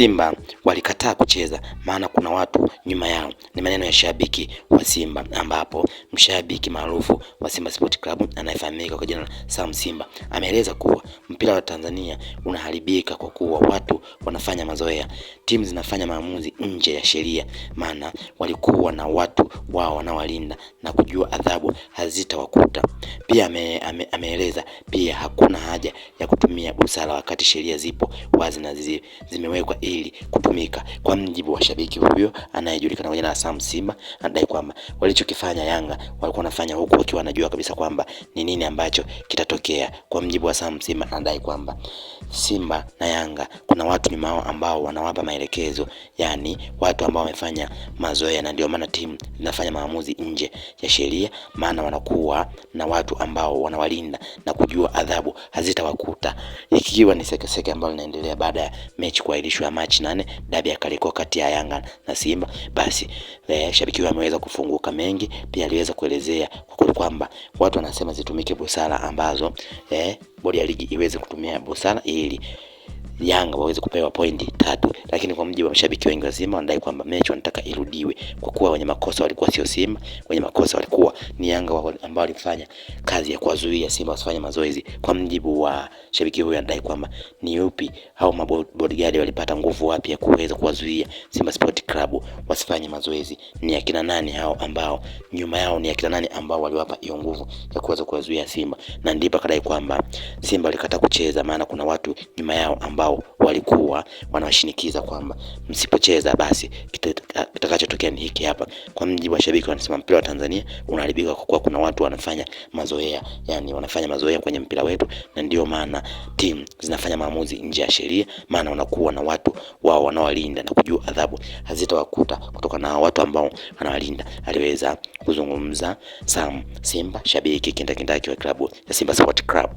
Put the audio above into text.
Simba walikataa kucheza maana kuna watu nyuma yao. Ni maneno ya shabiki wa Simba, ambapo mshabiki maarufu wa Simba Sport Club anayefahamika kwa jina la Sam Simba ameeleza kuwa mpira wa Tanzania unaharibika kwa kuwa watu wanafanya mazoea, timu zinafanya maamuzi nje ya sheria, maana walikuwa na watu wao wanaowalinda na kujua adhabu hazitawakuta. Pia ameeleza pia hakuna haja ya kutumia busara wakati sheria zipo wazi na zimewekwa ili kutumika. Kwa mjibu wa shabiki huyo anayejulikana kwa jina la Sam Simba, anadai kwamba walichokifanya Yanga walikuwa wanafanya huku wakiwa wanajua kabisa kwamba ni nini ambacho kitatokea. Kwa mjibu wa Sam Simba, anadai kwamba Simba na Yanga kuna watu nyuma yao ambao wanawapa maelekezo, yani watu ambao wamefanya mazoea, na ndio maana timu zinafanya maamuzi nje ya sheria, maana wanakuwa na watu ambao wanawalinda na kujua adhabu hazitawakuta. Ikiwa ni sekeseke ambalo linaendelea baada ya mechi kuahirishwa ya Machi 8, dabi ya Kariakoo kati ya Yanga na Simba, basi shabiki huyo ameweza kufunguka mengi. Pia aliweza kuelezea kwa kwamba watu wanasema zitumike busara ambazo bodi ya ligi iweze kutumia busara ili Yanga waweze kupewa pointi 3, lakini kwa mjibu wa mashabiki wengi wa Simba wanadai kwamba mechi wanataka irudiwe kwa kuwa wenye makosa walikuwa sio Simba, wenye makosa walikuwa ni Yanga ambao walifanya kazi ya kuwazuia Simba wasifanye mazoezi. Kwa mjibu wa shabiki huyu anadai kwamba ni yupi au mabodyguard walipata nguvu wapi ya kuweza kuwazuia Simba Sport Club wasifanye mazoezi, ni akina nani hao ambao nyuma yao, ni akina nani ambao waliwapa hiyo nguvu ya kuweza kuwazuia Simba. Na ndipo kadai kwamba Simba walikataa kucheza maana kuna watu nyuma yao ambao walikuwa wanawashinikiza kwamba msipocheza basi kitakachotokea ni hiki hapa. Kwa mjibu wa shabiki wanasema mpira wa Tanzania unaharibika kwa kuwa kuna watu wanafanya mazoea, yani wanafanya mazoea kwenye mpira wetu, na ndio maana timu zinafanya maamuzi nje ya sheria, maana wanakuwa na watu wao wanaowalinda na kujua adhabu hazitawakuta kutoka na watu ambao wanawalinda. Aliweza kuzungumza Sam Simba, shabiki kindakindaki wa klabu ya Simba Sport Club.